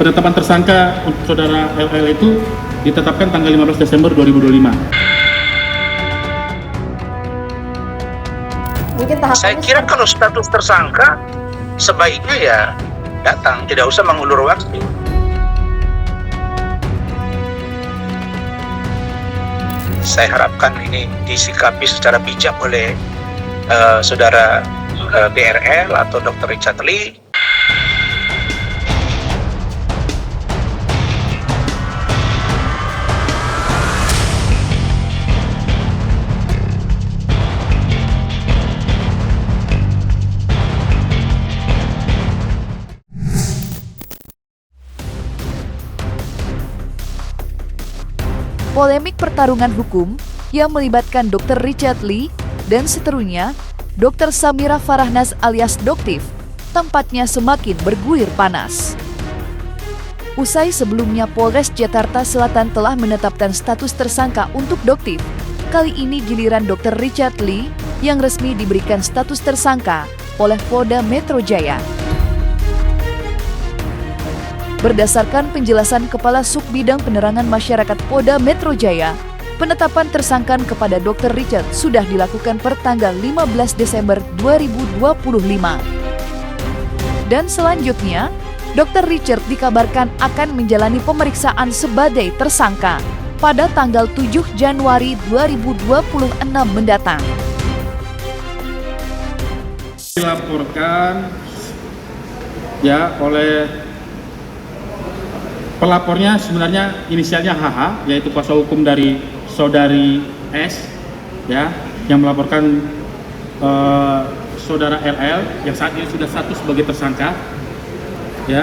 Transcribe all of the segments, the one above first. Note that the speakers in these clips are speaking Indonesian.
Penetapan tersangka untuk saudara LL itu ditetapkan tanggal 15 Desember 2025. Mungkin tahapannya Saya kira kalau status tersangka sebaiknya ya datang, tidak usah mengulur waktu. Saya harapkan ini disikapi secara bijak oleh saudara DRL atau Dr. Richard Lee. Polemik pertarungan hukum yang melibatkan Dr. Richard Lee dan seterunya Dr. Samira Farahnas alias Doktif tampaknya semakin bergulir panas. Usai sebelumnya Polres Jakarta Selatan telah menetapkan status tersangka untuk Doktif, kali ini giliran Dr. Richard Lee yang resmi diberikan status tersangka oleh Polda Metro Jaya. Berdasarkan penjelasan Kepala Subbidang Penerangan Masyarakat Polda Metro Jaya, penetapan tersangka kepada Dr. Richard sudah dilakukan per tanggal 15 Desember 2025. Dan selanjutnya, Dr. Richard dikabarkan akan menjalani pemeriksaan sebagai tersangka pada tanggal 7 Januari 2026 mendatang. Dilaporkan ya oleh pelapornya sebenarnya inisialnya HH, yaitu kuasa hukum dari saudari S, ya, yang melaporkan saudara LL yang saat ini sudah status sebagai tersangka, ya.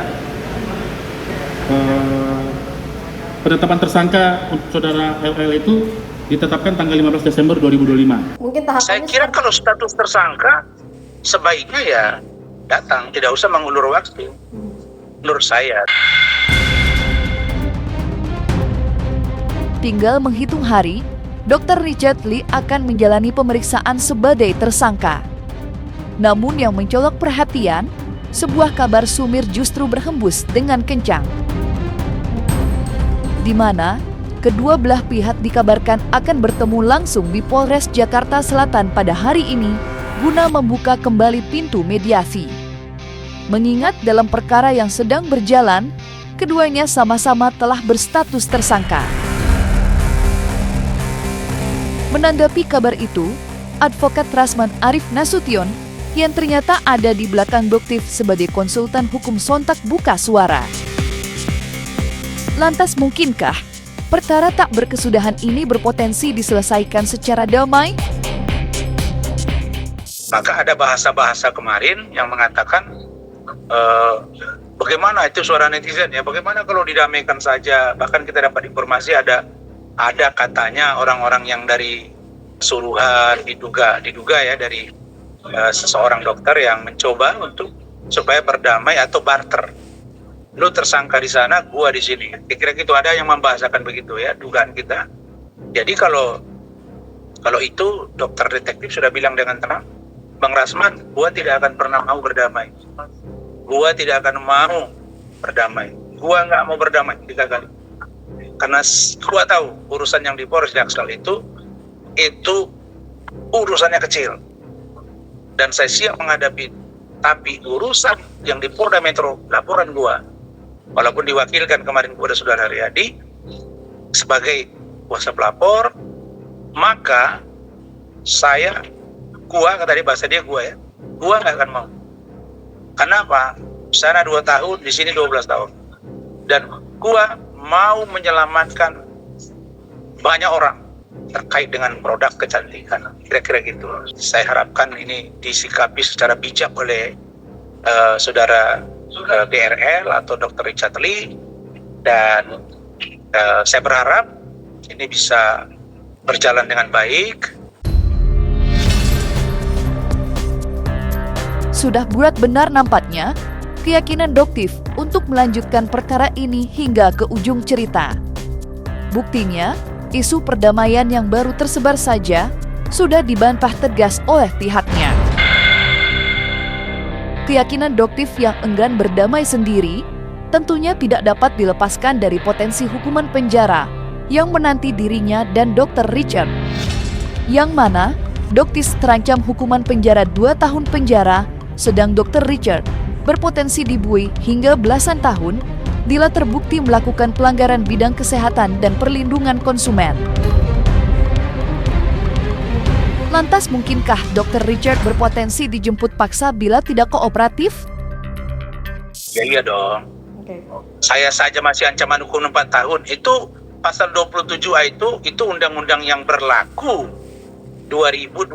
Penetapan tersangka untuk saudara LL itu ditetapkan tanggal 15 Desember 2025. mungkin tahapannya Saya kira kalau status tersangka sebaiknya ya datang, tidak usah mengulur waktu. Menurut saya. Tinggal menghitung hari, Dr. Richard Lee akan menjalani pemeriksaan sebagai tersangka. Namun yang mencolok perhatian, sebuah kabar sumir justru berhembus dengan kencang, di mana kedua belah pihak dikabarkan akan bertemu langsung di Polres Jakarta Selatan pada hari ini guna membuka kembali pintu mediasi. Mengingat dalam perkara yang sedang berjalan, keduanya sama-sama telah berstatus tersangka. Menanggapi kabar itu, Advokat Rasman Arif Nasution yang ternyata ada di belakang Doktif sebagai konsultan hukum sontak buka suara. Lantas mungkinkah perkara tak berkesudahan ini berpotensi diselesaikan secara damai? Maka ada bahasa-bahasa kemarin yang mengatakan bagaimana itu suara netizen ya, bagaimana kalau didamaikan saja. Bahkan kita dapat informasi ada katanya orang-orang yang dari suruhan diduga ya dari seseorang dokter yang mencoba untuk supaya berdamai atau barter. Lu tersangka di sana, gua di sini. Kira-kira gitu, ada yang membahasakan begitu ya, dugaan kita. Jadi kalau itu dokter detektif sudah bilang dengan tenang, Bang Rasman, gua tidak akan pernah mau berdamai. Gua tidak akan mau berdamai. Gua nggak mau berdamai 3 kali. Karena gua tahu urusan yang di Polres Jaksel itu urusannya kecil. Dan saya siap menghadapi. Tapi urusan yang di Polda Metro, laporan gua, walaupun diwakilkan kemarin kepada Saudara Haryadi sebagai kuasa pelapor, maka gua tadi bahasa dia gua nggak akan mau. Kenapa? Sana 2 tahun, di sini 12 tahun. Dan gua mau menyelamatkan banyak orang terkait dengan produk kecantikan. Kira-kira gitu. Saya harapkan ini disikapi secara bijak oleh saudara DRL atau Dr. Richard Lee, dan saya berharap ini bisa berjalan dengan baik. Sudah bulat benar nampaknya keyakinan Doktif untuk melanjutkan perkara ini hingga ke ujung cerita. Buktinya, isu perdamaian yang baru tersebar saja sudah dibantah tegas oleh pihaknya. Keyakinan Doktif yang enggan berdamai sendiri tentunya tidak dapat dilepaskan dari potensi hukuman penjara yang menanti dirinya dan Dr. Richard. Yang mana, Doktis terancam hukuman penjara 2 tahun penjara, sedang Dr. Richard berpotensi dibuai hingga belasan tahun bila terbukti melakukan pelanggaran bidang kesehatan dan perlindungan konsumen. Lantas mungkinkah Dr. Richard berpotensi dijemput paksa bila tidak kooperatif? Ya iya dong. Oke. Saya saja masih ancaman hukum 4 tahun. Itu pasal 27A itu undang-undang yang berlaku 2024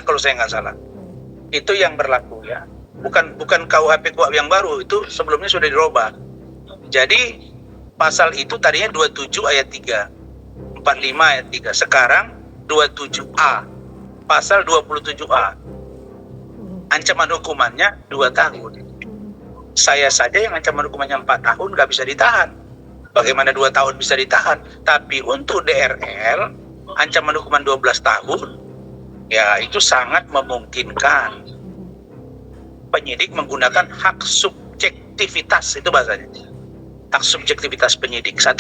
kalau saya nggak salah. Itu yang berlaku ya. Bukan KUHP KUHP yang baru, itu sebelumnya sudah dirubah. Jadi pasal itu tadinya 27 ayat 3. 45 ayat 3. Sekarang 27A. Pasal 27A. Ancaman hukumannya 2 tahun. Saya saja yang ancaman hukumannya 4 tahun nggak bisa ditahan. Bagaimana 2 tahun bisa ditahan? Tapi untuk DRL, ancaman hukuman 12 tahun, ya itu sangat memungkinkan. Penyidik menggunakan hak subjektivitas, itu bahasanya. Hak subjektivitas penyidik. 1,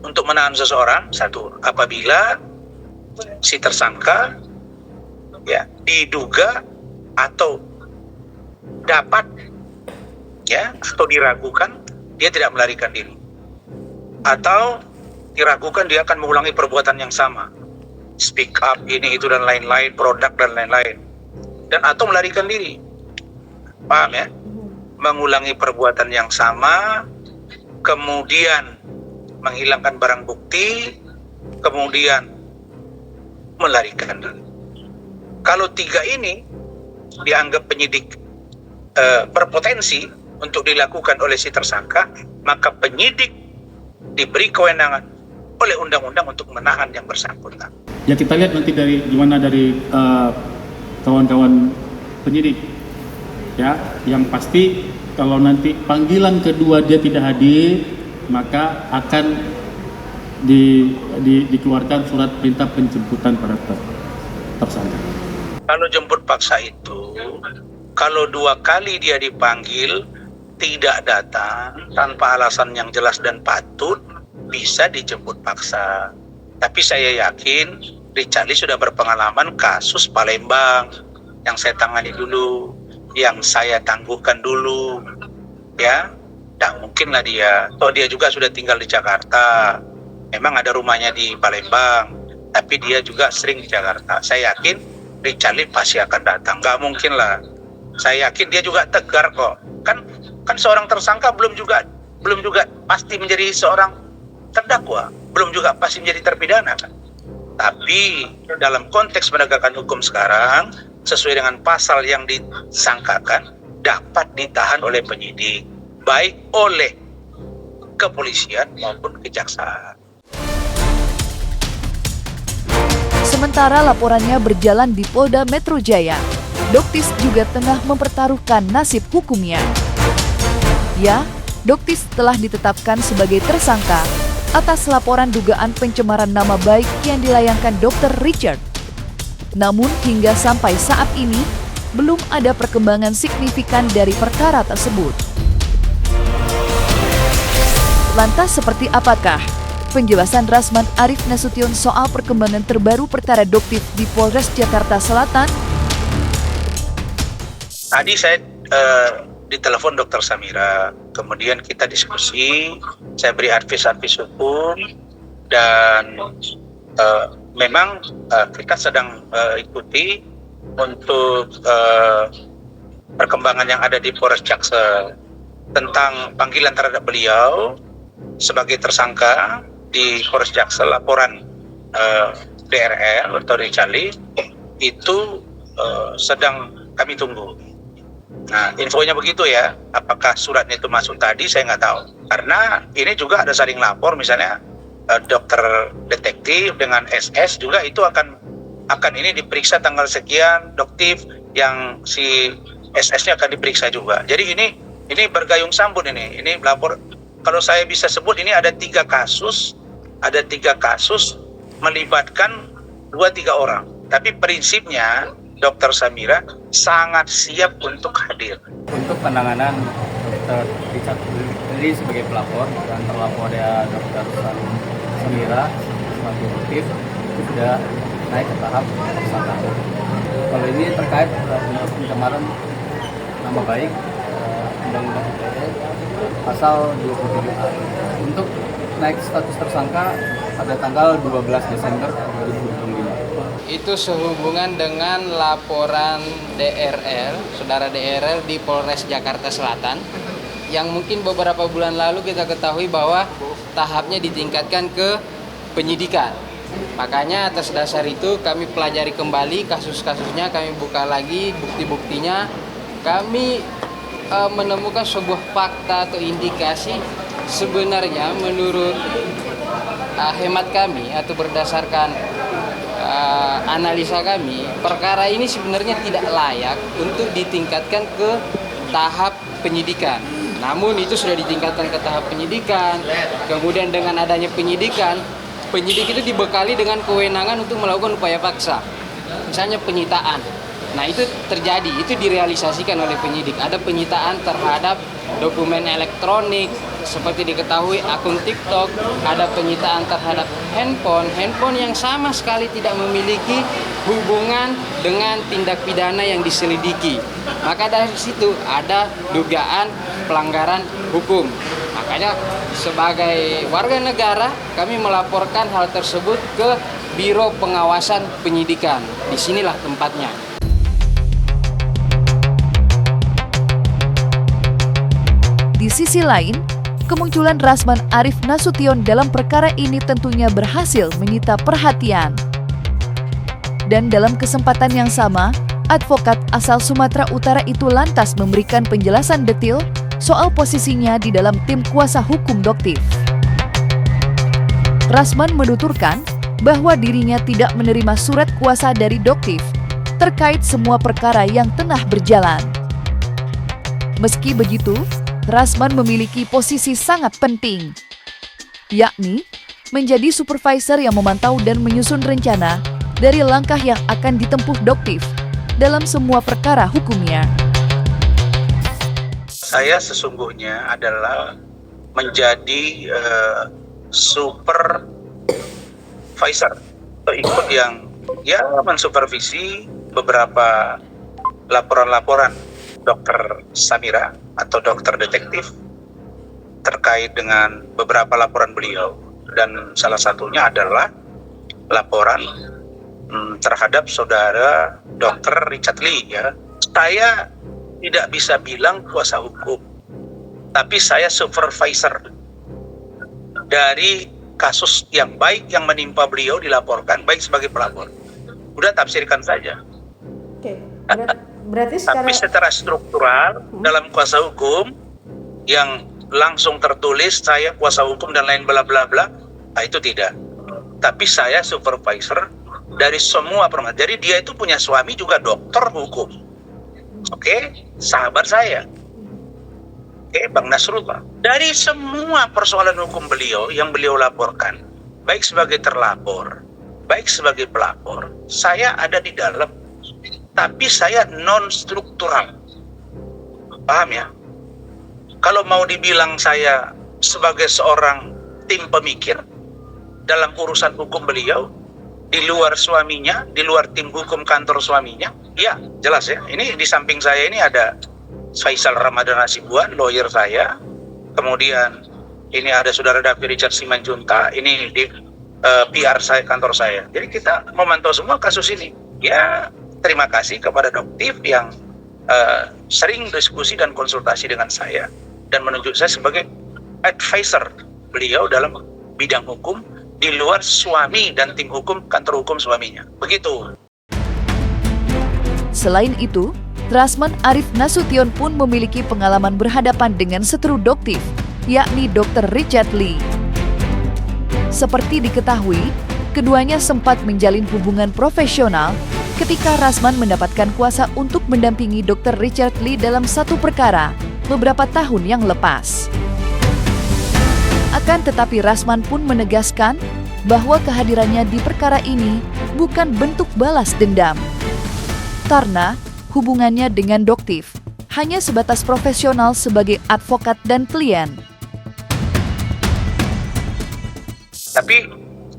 untuk menahan seseorang. 1, apabila si tersangka ya diduga atau dapat ya atau diragukan dia tidak melarikan diri, atau diragukan dia akan mengulangi perbuatan yang sama, speak up ini itu dan lain-lain, produk dan lain-lain, dan atau melarikan diri. Paham ya? Mengulangi perbuatan yang sama, kemudian menghilangkan barang bukti, kemudian melarikan diri. Kalau 3 ini dianggap penyidik berpotensi untuk dilakukan oleh si tersangka, maka penyidik diberi kewenangan oleh undang-undang untuk menahan yang bersangkutan. Ya kita lihat nanti dari gimana dari kawan-kawan penyidik. Ya, yang pasti kalau nanti panggilan kedua dia tidak hadir, maka akan dikeluarkan surat perintah penjemputan pada tersangka. Kalau jemput paksa itu, kalau 2 kali dia dipanggil tidak datang tanpa alasan yang jelas dan patut, bisa dijemput paksa. Tapi saya yakin Richard Lee sudah berpengalaman kasus Palembang yang saya tangani dulu, yang saya tangguhkan dulu, ya. Tak mungkin lah dia. Toh dia juga sudah tinggal di Jakarta. Memang ada rumahnya di Palembang, tapi dia juga sering di Jakarta. Saya yakin Richard Lee pasti akan datang. Gak mungkin lah. Saya yakin dia juga tegar kok. Kan seorang tersangka belum juga pasti menjadi seorang terdakwa, belum juga pasti menjadi terpidana kan. Tapi dalam konteks penegakan hukum sekarang, sesuai dengan pasal yang disangkakan, dapat ditahan oleh penyidik, baik oleh kepolisian maupun kejaksaan. Sementara laporannya berjalan di Polda Metro Jaya, Doktis juga tengah mempertaruhkan nasib hukumnya. Ya, Doktis telah ditetapkan sebagai tersangka atas laporan dugaan pencemaran nama baik yang dilayangkan Dr. Richard. Namun hingga sampai saat ini, belum ada perkembangan signifikan dari perkara tersebut. Lantas seperti apakah penjelasan Rasman Arif Nasution soal perkembangan terbaru perkara Doktis di Polres Jakarta Selatan? Tadi saya ditelepon Dr. Samira, kemudian kita diskusi, saya beri advis hukum, dan memang kita sedang ikuti untuk perkembangan yang ada di Polres Jaksel tentang panggilan terhadap beliau sebagai tersangka di Polres Jaksel. Laporan DRL atau Richard Lee itu sedang kami tunggu. Nah, infonya begitu ya. Apakah suratnya itu masuk tadi, saya nggak tahu. Karena ini juga ada saling lapor, misalnya dokter detektif dengan SS juga itu akan ini diperiksa tanggal sekian, doktif yang si SS-nya akan diperiksa juga. Jadi ini bergayung sambut ini. Ini lapor. Kalau saya bisa sebut ini ada 3 kasus, melibatkan 2-3 orang. Tapi prinsipnya Dr. Samira sangat siap untuk hadir. Untuk penanganan Dr. Richard Lee sebagai pelapor dan terlapor ya Dr. Samira sebagai motif itu sudah naik ke tahap tersangka. Kalau ini terkait untuk pencemaran nama baik Undang-Undang ITE pasal 27A. Untuk naik status tersangka pada tanggal 12 Desember 2025. Itu sehubungan dengan laporan DRL, saudara DRL di Polres Jakarta Selatan, yang mungkin beberapa bulan lalu kita ketahui bahwa tahapnya ditingkatkan ke penyidikan. Makanya atas dasar itu kami pelajari kembali kasus-kasusnya, kami buka lagi bukti-buktinya, kami menemukan sebuah fakta atau indikasi sebenarnya menurut hemat kami atau berdasarkan analisa kami, perkara ini sebenarnya tidak layak untuk ditingkatkan ke tahap penyidikan. Namun itu sudah ditingkatkan ke tahap penyidikan. Kemudian dengan adanya penyidikan, penyidik itu dibekali dengan kewenangan untuk melakukan upaya paksa. Misalnya penyitaan. Nah itu terjadi, itu direalisasikan oleh penyidik. Ada penyitaan terhadap dokumen elektronik, seperti diketahui akun TikTok, ada penyitaan terhadap handphone yang sama sekali tidak memiliki hubungan dengan tindak pidana yang diselidiki. Maka dari situ ada dugaan pelanggaran hukum. Makanya sebagai warga negara kami melaporkan hal tersebut ke Biro Pengawasan Penyidikan. Disinilah tempatnya. Di sisi lain, kemunculan Rasman Arief Nasution dalam perkara ini tentunya berhasil menyita perhatian. Dan dalam kesempatan yang sama, advokat asal Sumatera Utara itu lantas memberikan penjelasan detail soal posisinya di dalam tim kuasa hukum Doktif. Rasman menuturkan bahwa dirinya tidak menerima surat kuasa dari Doktif terkait semua perkara yang tengah berjalan. Meski begitu, Rasman memiliki posisi sangat penting, yakni menjadi supervisor yang memantau dan menyusun rencana dari langkah yang akan ditempuh Doktif dalam semua perkara hukumnya. Saya sesungguhnya adalah menjadi supervisor atau ikut yang mensupervisi beberapa laporan-laporan Dr. Samira atau dokter detektif terkait dengan beberapa laporan beliau, dan salah satunya adalah laporan terhadap saudara Dr. Richard Lee ya. Saya tidak bisa bilang kuasa hukum, tapi saya supervisor dari kasus yang baik yang menimpa beliau dilaporkan, baik sebagai pelapor. Udah tafsirkan saja. Oke. Berarti Tapi secara struktural dalam kuasa hukum yang langsung tertulis saya kuasa hukum dan lain bla bla bla, nah itu tidak. Tapi saya supervisor dari semua permasalahan. Jadi dia itu punya suami juga dokter hukum. Oke, sahabat saya. Oke, Bang Nasrullah. Dari semua persoalan hukum beliau yang beliau laporkan, baik sebagai terlapor, baik sebagai pelapor, saya ada di dalam. Tapi saya non-struktural. Paham ya? Kalau mau dibilang saya sebagai seorang tim pemikir dalam urusan hukum beliau, di luar suaminya, di luar tim hukum kantor suaminya, ya jelas ya. Ini di samping saya ini ada Faisal Ramadan Hasibuan, lawyer saya. Kemudian ini ada saudara David Richard Simanjunta, ini di PR saya, kantor saya. Jadi kita memantau semua kasus ini. Ya, terima kasih kepada Doktif yang sering diskusi dan konsultasi dengan saya dan menunjuk saya sebagai advisor beliau dalam bidang hukum di luar suami dan tim hukum kantor hukum suaminya. Begitu. Selain itu, Rasman Arief Nasution pun memiliki pengalaman berhadapan dengan seteru Doktif, yakni Dr. Richard Lee. Seperti diketahui, keduanya sempat menjalin hubungan profesional ketika Rasman mendapatkan kuasa untuk mendampingi Dr. Richard Lee dalam satu perkara beberapa tahun yang lepas. Akan tetapi Rasman pun menegaskan bahwa kehadirannya di perkara ini bukan bentuk balas dendam. karena hubungannya dengan Doktif hanya sebatas profesional sebagai advokat dan klien. Tapi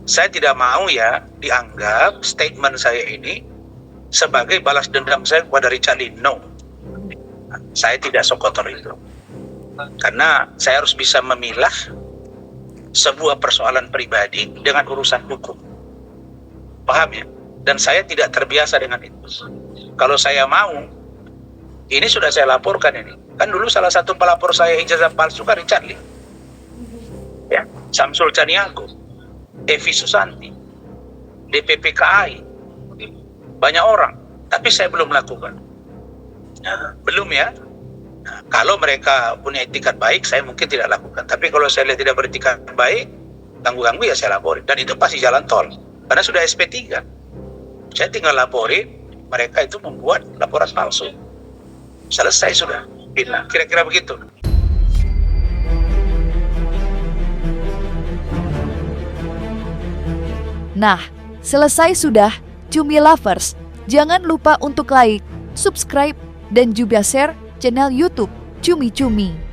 saya tidak mau ya dianggap statement saya ini sebagai balas dendam saya kepada Richard Lee. No, saya tidak sekotor itu. Karena saya harus bisa memilah sebuah persoalan pribadi dengan urusan hukum. Paham ya? Dan saya tidak terbiasa dengan itu. Kalau saya mau, ini sudah saya laporkan ini. Kan dulu salah satu pelapor saya ijazah palsu kan Richard Lee. Ya, Samsul Caniago, Evi Susanti, DPP KAI, banyak orang. Tapi saya belum lakukan. Belum ya. Nah, kalau mereka punya etikat baik, saya mungkin tidak lakukan. Tapi kalau saya lihat tidak beretikat baik, ganggu-ganggu ya saya laporin. Dan itu pasti jalan tol. Karena sudah SP3. Saya tinggal laporin, mereka itu membuat laporan palsu. Selesai sudah. Kira-kira begitu. Nah, selesai sudah, Cumi Lovers. Jangan lupa untuk like, subscribe, dan juga share channel YouTube Cumi Cumi.